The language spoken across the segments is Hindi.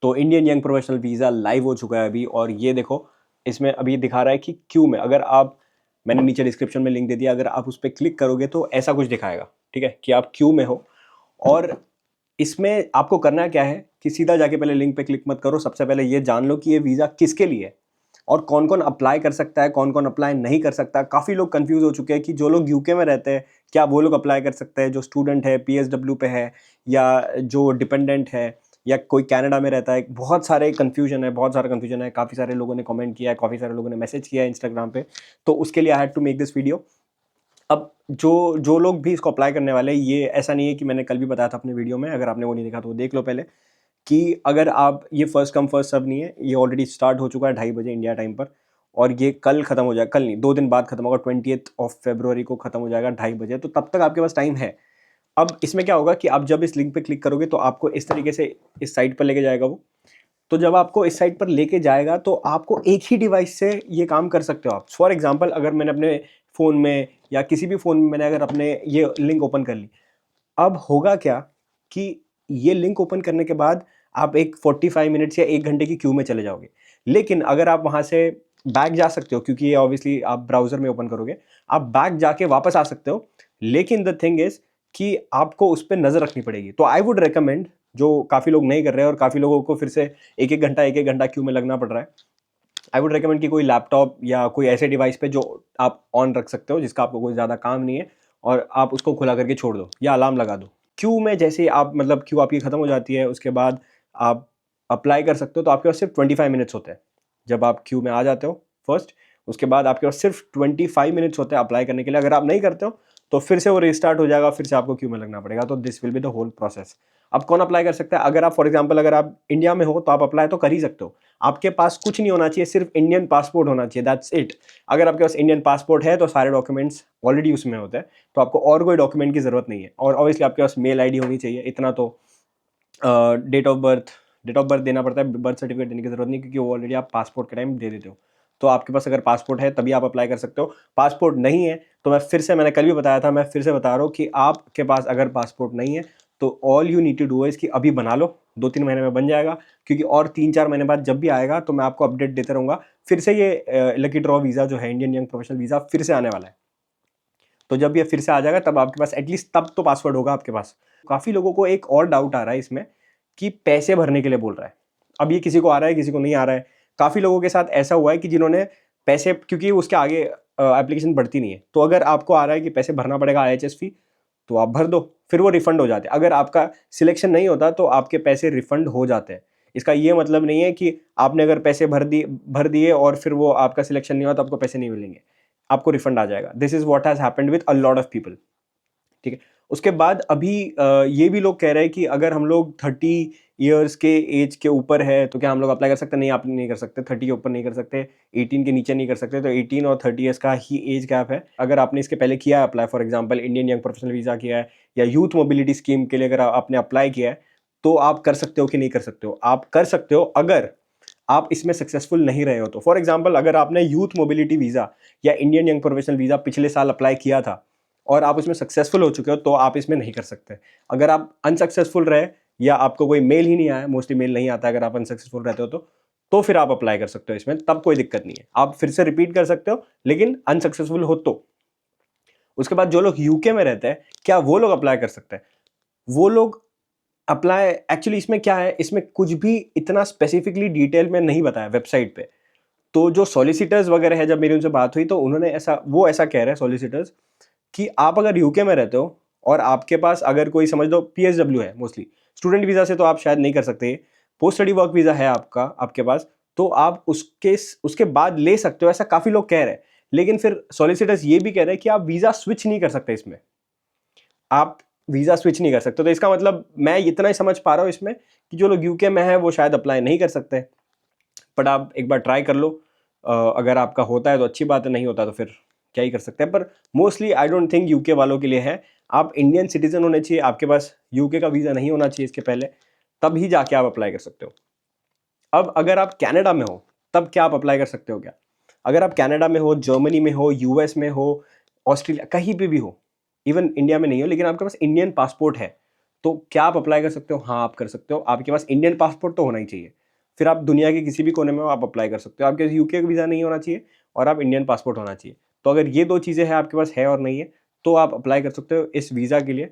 तो Indian young professional visa live हो चुका है अभी, और ये देखो इसमें अभी दिखा रहा है कि क्यू में, अगर आप, मैंने नीचे डिस्क्रिप्शन में लिंक दे दिया, अगर आप उस पर क्लिक करोगे तो ऐसा कुछ दिखाएगा, ठीक है, कि आप क्यू में हो। और इसमें आपको करना क्या है कि सीधा जाके पहले लिंक पे क्लिक मत करो, सबसे पहले ये जान लो कि ये वीज़ा किसके लिए है और कौन कौन अप्लाई कर सकता है, कौन कौन अप्लाई नहीं कर सकता। काफ़ी लोग कंफ्यूज हो चुके हैं कि जो लोग यूके में रहते हैं क्या वो लोग अप्लाई कर सकते हैं, जो स्टूडेंट है, पीएसडब्ल्यू पे है, या जो डिपेंडेंट है, या कोई कनाडा में रहता है। बहुत सारे कन्फ्यूजन है, बहुत सारा कन्फ्यूजन है। काफ़ी सारे लोगों ने कमेंट किया है, काफ़ी सारे लोगों ने मैसेज किया है इंस्टाग्राम पे, तो उसके लिए I had to make this video. अब जो जो लोग भी इसको अप्लाई करने वाले हैं, ये ऐसा नहीं है कि मैंने कल भी बताया था अपने वीडियो में, अगर आपने वो नहीं देखा तो वो देख लो पहले, कि अगर आप, ये फर्स्ट कम फर्स्ट सर्व नहीं है, ये ऑलरेडी स्टार्ट हो चुका है 2:30 बजे इंडिया टाइम पर, और ये कल खत्म हो जाएगा, कल नहीं 2 दिन बाद खत्म होगा, 20th फरवरी को खत्म हो जाएगा 2:30 बजे, तो तब तक आपके पास टाइम है। अब इसमें क्या होगा कि आप जब इस लिंक पे क्लिक करोगे तो आपको इस तरीके से इस साइट पर लेके जाएगा वो। तो जब आपको इस साइट पर लेके जाएगा तो आपको एक ही डिवाइस से ये काम कर सकते हो आप। फॉर एग्जांपल, अगर मैंने अपने फ़ोन में या किसी भी फ़ोन में मैंने अगर अपने ये लिंक ओपन कर ली, अब होगा क्या कि ये लिंक ओपन करने के बाद आप एक 45 मिनट्स या 1 घंटे की क्यू में चले जाओगे। लेकिन अगर आप वहाँ से बैक जा सकते हो, क्योंकि ये ऑब्वियसली आप ब्राउज़र में ओपन करोगे, आप बैक जाके वापस आ सकते हो। लेकिन द थिंग इज़ कि आपको उस पे नज़र रखनी पड़ेगी। तो आई वुड रिकमेंड, जो काफ़ी लोग नहीं कर रहे हैं और काफ़ी लोगों को फिर से 1-1 घंटा क्यू में लगना पड़ रहा है, आई वुड रिकमेंड कि कोई लैपटॉप या कोई ऐसे डिवाइस पे जो आप ऑन रख सकते हो, जिसका आपको कोई ज़्यादा काम नहीं है, और आप उसको खुला करके छोड़ दो या अलार्म लगा दो। क्यू में जैसे ही आप, मतलब क्यू आपकी ख़त्म हो जाती है, उसके बाद आप अप्लाई कर सकते हो, तो आपके पास सिर्फ 25 मिनट्स होते हैं जब आप क्यू में आ जाते हो फर्स्ट। उसके बाद आपके पास सिर्फ 25 मिनट्स होते हैं अप्लाई करने के लिए। अगर आप नहीं करते हो तो फिर से वो रिस्टार्ट हो जाएगा, फिर से आपको क्यू में लगना पड़ेगा। तो this will be the whole process. अब कौन अप्लाई कर सकता है? अगर आप, फॉर एग्जाम्पल, अगर आप इंडिया में हो तो आप अप्लाई तो कर ही सकते हो। आपके पास कुछ नहीं होना चाहिए, सिर्फ इंडियन पासपोर्ट होना चाहिए, दैट्स इट। अगर आपके पास इंडियन पासपोर्ट है तो सारे डॉक्यूमेंट्स ऑलरेडी उसमें होते हैं, तो आपको और कोई डॉक्यूमेंट की ज़रूरत नहीं है। और ऑब्वियसली आपके पास मेल आईडी होनी चाहिए, इतना तो। डेट ऑफ बर्थ देना पड़ता है, बर्थ सर्टिफिकेट देने की ज़रूरत नहीं, क्योंकि वो ऑलरेडी आप पासपोर्ट के टाइम दे देते हो। तो आपके पास अगर पासपोर्ट है तभी आप अप्लाई कर सकते हो। पासपोर्ट नहीं है तो मैंने कल भी बताया था, मैं फिर से बता रहा हूँ कि आपके पास अगर पासपोर्ट नहीं है तो all you need to do is कि अभी बना लो, 2-3 महीने में बन जाएगा। क्योंकि और 3-4 महीने बाद जब भी आएगा तो मैं आपको अपडेट देते रहूँगा। फिर से ये लकी ड्रॉ वीज़ा जो है, इंडियन यंग प्रोफेशनल वीज़ा, फिर से आने वाला है। तो जब ये फिर से आ जाएगा तब आपके पास एटलीस्ट, तब तो पासवर्ड होगा आपके पास। काफ़ी लोगों को एक और डाउट आ रहा है इसमें कि पैसे भरने के लिए बोल रहा है। अब ये किसी को आ रहा है, किसी को नहीं आ रहा है। काफ़ी लोगों के साथ ऐसा हुआ है कि जिन्होंने पैसे, क्योंकि उसके आगे एप्लीकेशन बढ़ती नहीं है, तो अगर आपको आ रहा है कि पैसे भरना पड़ेगा आईएचएस फी, तो आप भर दो, फिर वो रिफंड हो जाते हैं। अगर आपका सिलेक्शन नहीं होता तो आपके पैसे रिफंड हो जाते हैं। इसका ये मतलब नहीं है कि आपने अगर पैसे भर दिए और फिर वो आपका सिलेक्शन नहीं हुआ तो आपको पैसे नहीं मिलेंगे, आपको रिफंड आ जाएगा। This is what has happened with a lot of people, ठीक है। उसके बाद अभी ये भी लोग कह रहे हैं कि अगर हम लोग 30 ईयर्स के एज के ऊपर है तो क्या हम लोग अप्लाई कर सकते हैं? नहीं, आप नहीं कर सकते। 30 के ऊपर नहीं कर सकते, 18 के नीचे नहीं कर सकते। तो 18 और 30 ईयर्स का ही एज गैप है। अगर आपने इसके पहले किया है apply, for example Indian young professional visa किया है या यूथ मोबिलिटी स्कीम के लिए अगर आपने अप्लाई किया है, तो आप कर सकते हो कि नहीं कर सकते हो? आप कर सकते हो अगर आप इसमें सक्सेसफुल नहीं रहे हो तो। फॉर एग्जाम्पल, अगर आपने यूथ मोबिलिटी वीज़ा या इंडियन यंग प्रोफेशनल वीज़ा पिछले साल अप्लाई किया था और आप उसमें सक्सेसफुल हो चुके हो, तो आप इसमें नहीं कर सकते। अगर आप अनसक्सेसफुल रहे या आपको कोई मेल ही नहीं आया, मोस्टली मेल नहीं आता अगर आप अनसक्सेसफुल रहते हो तो फिर आप अप्लाई कर सकते हो इसमें, तब कोई दिक्कत नहीं है। आप फिर से रिपीट कर सकते हो, लेकिन अनसक्सेसफुल हो तो। उसके बाद जो लोग यूके में रहते हैं, क्या वो लोग अप्लाई कर सकते हैं? वो लोग अप्लाई, एक्चुअली इसमें क्या है, इसमें कुछ भी इतना स्पेसिफिकली डिटेल में नहीं बताया वेबसाइट पे। तो जो सॉलिसिटर्स वगैरह है, जब मेरी उनसे बात हुई तो उन्होंने ऐसा कह रहे हैं सॉलिसिटर्स, कि आप अगर यूके में रहते हो और आपके पास अगर कोई, समझ लो पीएसडब्ल्यू है, मोस्टली स्टूडेंट वीज़ा से तो आप शायद नहीं कर सकते, पोस्ट स्टडी वर्क वीज़ा है आपके पास, तो आप उसके उसके बाद ले सकते हो, ऐसा काफ़ी लोग कह रहे हैं। लेकिन फिर सॉलिसिटर्स ये भी कह रहे हैं कि आप वीज़ा स्विच नहीं कर सकते इसमें, आप वीज़ा स्विच नहीं कर सकते। तो इसका मतलब मैं इतना ही समझ पा रहा हूँ इसमें कि जो लोग यूके में है वो शायद अप्लाई नहीं कर सकते, बट आप एक बार ट्राई कर लो। अगर आपका होता है तो अच्छी बात है, नहीं होता तो फिर क्या ही कर सकते हैं। पर mostly I don't think UK वालों के लिए है। आप इंडियन सिटीजन होने चाहिए, आपके पास यूके का वीज़ा नहीं होना चाहिए इसके पहले, तब ही जाके आप अप्लाई कर सकते हो। अब अगर आप कनाडा में हो तब क्या आप अप्लाई कर सकते हो क्या? अगर आप कनाडा में हो, जर्मनी में हो, यूएस में हो, ऑस्ट्रेलिया, कहीं पे भी हो, इवन इंडिया में नहीं हो, लेकिन आपके पास इंडियन पासपोर्ट है, तो क्या आप अप्लाई कर सकते हो? हाँ, आप कर सकते हो। आपके पास इंडियन पासपोर्ट तो होना ही चाहिए, फिर आप दुनिया के किसी भी कोने में हो आप अप्लाई कर सकते हो। आपके पास यूके का वीज़ा नहीं होना चाहिए और आप इंडियन पासपोर्ट होना चाहिए। तो अगर ये 2 चीज़ें हैं आपके पास है और नहीं है, तो आप अप्लाई कर सकते हो इस वीज़ा के लिए।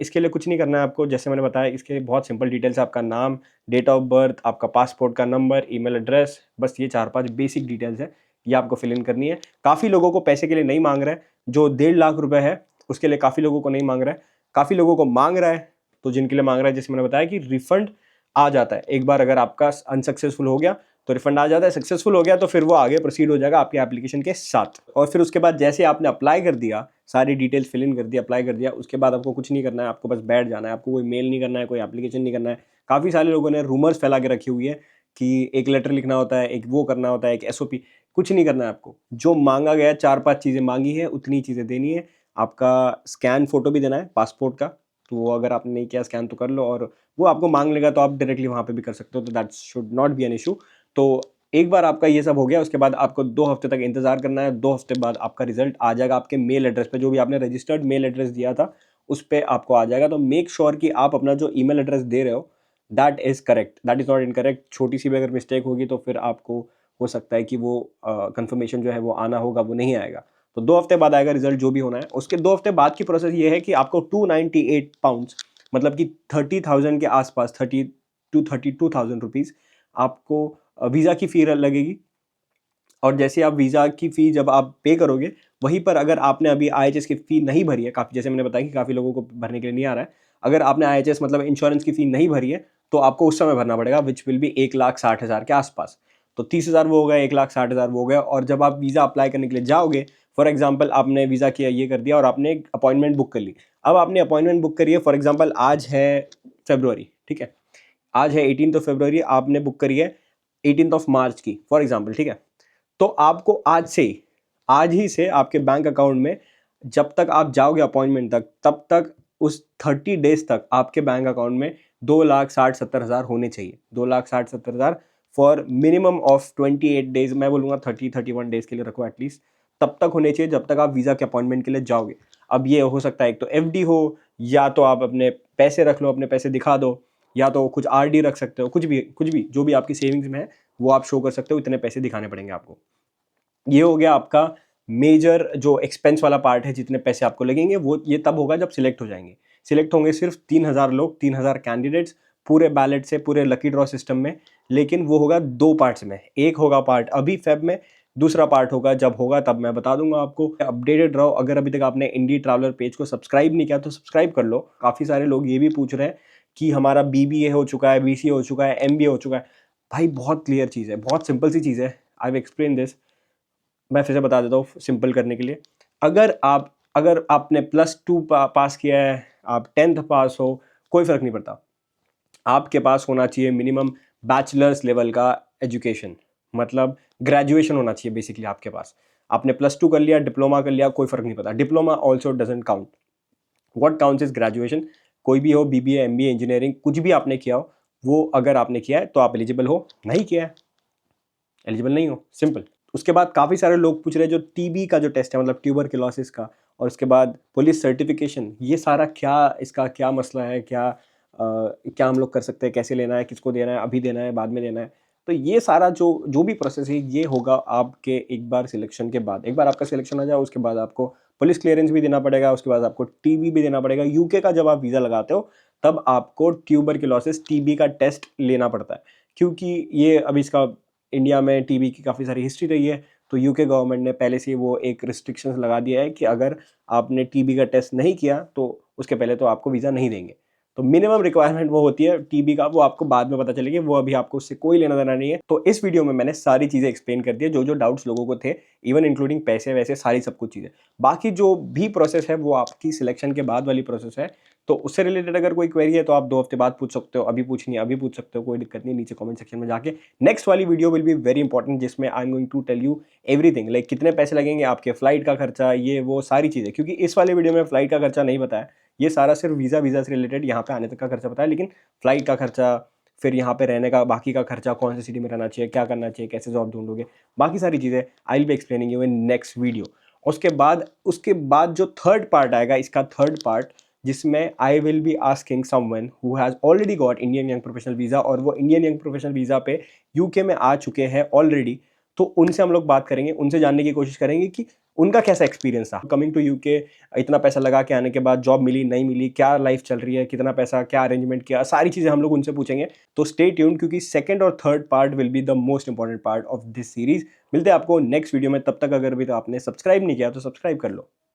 इसके लिए कुछ नहीं करना है आपको, जैसे मैंने बताया इसके लिए बहुत सिंपल डिटेल्स है, आपका नाम, डेट ऑफ बर्थ, आपका पासपोर्ट का नंबर, ईमेल एड्रेस, बस ये 4-5 बेसिक डिटेल्स है, ये आपको फिल इन करनी है। काफ़ी लोगों को पैसे के लिए नहीं माँग रहा है, जो 1.5 लाख रुपए है, उसके लिए काफ़ी लोगों को नहीं माँग रहा है। काफ़ी लोगों को माँग रहा है, तो जिनके लिए माँग रहा है, जैसे मैंने बताया कि रिफंड आ जाता है। एक बार अगर आपका अनसक्सेसफुल हो गया, तो रिफंड आ जाता है, सक्सेसफुल हो गया तो फिर वो आगे प्रोसीड हो जाएगा आपकी एप्लीकेशन के साथ। और फिर उसके बाद जैसे आपने अप्लाई कर दिया, सारी डिटेल्स फिल इन कर दी, अप्लाई कर दिया, उसके बाद आपको कुछ नहीं करना है, आपको बस बैठ जाना है, आपको कोई मेल नहीं करना है, कोई एप्लीकेशन नहीं करना है। काफ़ी सारे लोगों ने रूमर्स फैला के रखी हुई है कि एक लेटर लिखना होता है, एक वो करना होता है, एक एसओपी, कुछ नहीं करना है आपको। जो माँगा गया है, 4-5 चीज़ें माँगी हैं, उतनी चीज़ें देनी है। आपका स्कैन फ़ोटो भी देना है पासपोर्ट का, तो वो अगर आपने नहीं किया स्कैन तो कर लो, और वो आपको माँग लेगा तो आप डायरेक्टली वहाँ पे भी कर सकते हो, तो that should not be an issue. तो एक बार आपका ये सब हो गया, उसके बाद आपको 2 हफ्ते तक इंतज़ार करना है। 2 हफ्ते बाद आपका रिज़ल्ट आ जाएगा आपके मेल एड्रेस पे, जो भी आपने रजिस्टर्ड मेल एड्रेस दिया था, उस पे आपको आ जाएगा। तो मेक श्योर कि आप अपना जो ईमेल एड्रेस दे रहे हो, that is correct, that is not incorrect. छोटी-सी भी अगर मिस्टेक होगी तो फिर आपको हो सकता है कि वो कन्फर्मेशन जो है वो आना होगा, वो नहीं आएगा। तो 2 हफ्ते बाद आएगा रिज़ल्ट जो भी होना है। उसके 2 हफ्ते बाद की प्रोसेस ये है कि आपको 298 पाउंड्स, मतलब कि 30,000 के आस-पास, 30 टू 32,000 रुपीज़ आपको वीज़ा की फ़ी लगेगी। और जैसे आप वीज़ा की फ़ी जब आप पे करोगे, वहीं पर अगर आपने अभी आईएचएस की फ़ी नहीं भरी है, काफ़ी जैसे मैंने बताया कि काफ़ी लोगों को भरने के लिए नहीं आ रहा है। अगर आपने आईएचएस मतलब इंश्योरेंस की फ़ी नहीं भरी है, तो आपको उस समय भरना पड़ेगा, व्हिच विल बी 1,60,000 के आस-पास। तो 30,000 वो हो गया, 1,60,000 वो हो गया, और जब आप वीज़ा अप्लाई करने के लिए जाओगे, फॉर एग्ज़ाम्पल आपने वीज़ा किया, ये कर दिया और आपने एक अपॉइंटमेंट बुक कर ली। अब आपने अपॉइंटमेंट बुक करी है, फॉर एग्ज़ाम्पल आज है फ़रवरी, ठीक है? आज है 18th ऑफ फ़रवरी, आपने बुक करी है 18th ऑफ मार्च की, फॉर एग्ज़ाम्पल, ठीक है? तो आपको आज ही से आपके बैंक अकाउंट में, जब तक आप जाओगे अपॉइंटमेंट तक, तब तक उस 30 डेज तक आपके बैंक अकाउंट में 2,60,70,000 होने चाहिए। 2,60,70,000 फॉर मिनिमम ऑफ 28 डेज, मैं बोलूँगा 30-31 डेज के लिए रखो एटलीस्ट। तब तक होने चाहिए जब तक आप वीज़ा के अपॉइंटमेंट के लिए जाओगे। अब ये हो सकता है एक तो एफडी हो, या तो आप अपने पैसे रख लो, अपने पैसे दिखा दो, या तो कुछ आरडी रख सकते हो, कुछ भी जो भी आपकी सेविंग्स में है वो आप शो कर सकते हो, इतने पैसे दिखाने पड़ेंगे आपको। ये हो गया आपका मेजर जो एक्सपेंस वाला पार्ट है, जितने पैसे आपको लगेंगे वो ये तब होगा जब सिलेक्ट हो जाएंगे। सिलेक्ट होंगे सिर्फ 3,000 लोग, 3,000 कैंडिडेट्स, पूरे बैलेट से, पूरे लकी ड्रॉ सिस्टम में। लेकिन वो होगा 2 पार्ट्स में, एक होगा पार्ट अभी फेब में, दूसरा पार्ट होगा जब होगा तब मैं बता दूंगा आपको। अपडेटेड रहो। अगर अभी तक आपने इंडी ट्रैवलर पेज को सब्सक्राइब नहीं किया तो सब्सक्राइब कर लो। काफ़ी सारे लोग ये भी पूछ रहे हैं कि हमारा बीबीए हो चुका है, बीसीए हो चुका है, एमबीए हो चुका है। भाई बहुत क्लियर चीज़ है, बहुत सिंपल सी चीज़ है। I have explain this. मैं फिर से बता देता हूँ सिंपल करने के लिए। अगर आपने +2 पास किया है, आप 10th पास हो, कोई फ़र्क नहीं पड़ता। आपके पास होना चाहिए मिनिमम बैचलर्स लेवल का एजुकेशन, मतलब ग्रेजुएशन होना चाहिए बेसिकली आपके पास। आपने +2 कर लिया, डिप्लोमा कर लिया, कोई फ़र्क नहीं पड़ता। Diploma also doesn't count. What counts is graduation. कोई भी हो, बीबीए, एमबीए, इंजीनियरिंग, कुछ भी आपने किया हो, वो अगर आपने किया है तो आप एलिजिबल हो, नहीं किया है, एलिजिबल नहीं हो, सिंपल। उसके बाद काफ़ी सारे लोग पूछ रहे हैं जो टीबी का जो टेस्ट है, मतलब ट्यूबरक्लोसिस का, और उसके बाद पुलिस सर्टिफिकेशन, ये सारा क्या, इसका क्या मसला है, क्या हम लोग कर सकते हैं, कैसे लेना है, किसको देना है, अभी देना है, बाद में देना है। तो ये सारा जो जो भी प्रोसेस है, ये होगा आपके एक बार सिलेक्शन के बाद। एक बार आपका सिलेक्शन आ जाए, उसके बाद आपको पुलिस क्लियरेंस भी देना पड़ेगा, उसके बाद आपको टीबी भी देना पड़ेगा। यूके का जब आप वीज़ा लगाते हो, तब आपको ट्यूबरक्लोसिस टीबी का टेस्ट लेना पड़ता है, क्योंकि ये अभी इसका इंडिया में टीबी की काफ़ी सारी हिस्ट्री रही है। तो यूके गवर्नमेंट ने पहले से ही वो एक रिस्ट्रिक्शंस लगा दिया है कि अगर आपने टीबी का टेस्ट नहीं किया तो उसके पहले तो आपको वीज़ा नहीं देंगे। तो मिनिमम रिक्वायरमेंट वो होती है टीबी का, वो आपको बाद में पता चलेगी, वो अभी आपको उससे कोई लेना देना नहीं है। तो इस वीडियो में मैंने सारी चीज़ें एक्सप्लेन कर दी है, जो जो डाउट्स लोगों को थे, इवन इंक्लूडिंग पैसे वैसे सारी सब कुछ चीज़ें। बाकी जो भी प्रोसेस है वो आपकी सिलेक्शन के बाद वाली प्रोसेस है। तो उससे रिलेटेड अगर कोई क्वेरी है तो आप 2 हफ्ते बाद पूछ सकते हो, अभी पूछनी है अभी पूछ सकते हो, कोई दिक्कत नहीं, नीचे कमेंट सेक्शन में जाके। नेक्स्ट वाली video will be very important, जिसमें I am going to tell you everything, like कितने पैसे लगेंगे, आपके फ्लाइट का खर्चा, ये वो सारी चीज़ें। क्योंकि इस वाले वीडियो में फ्लाइट का खर्चा नहीं बताया, ये सारा सिर्फ वीज़ा से रिलेटेड यहाँ पे आने तक का खर्चा बताया, लेकिन फ्लाइट का खर्चा, फिर यहाँ पे रहने का बाकी का खर्चा, कौन सी सिटी में रहना चाहिए, क्या करना चाहिए, कैसे जॉब ढूंढोगे, बाकी सारी चीज़ें I will be explaining you in next video. उसके बाद जो थर्ड पार्ट आएगा, इसका थर्ड पार्ट, जिसमें I will be asking someone who has already got Indian young professional visa और वो इंडियन यंग प्रोफेशनल वीज़ा पे यूके में आ चुके हैं ऑलरेडी। तो उनसे हम लोग बात करेंगे, उनसे जानने की कोशिश करेंगे कि उनका कैसा एक्सपीरियंस था कमिंग टू यूके। इतना पैसा लगा के आने के बाद जॉब मिली नहीं मिली, क्या लाइफ चल रही है, कितना पैसा, क्या अरेंजमेंट किया, सारी चीज़ें हम लोग उनसे पूछेंगे। तो स्टे ट्यून्ड, क्योंकि सेकंड और third part will be the most important part of this series. मिलते हैं आपको नेक्स्ट वीडियो में, तब तक अगर भी तो आपने सब्सक्राइब नहीं किया तो सब्सक्राइब कर लो।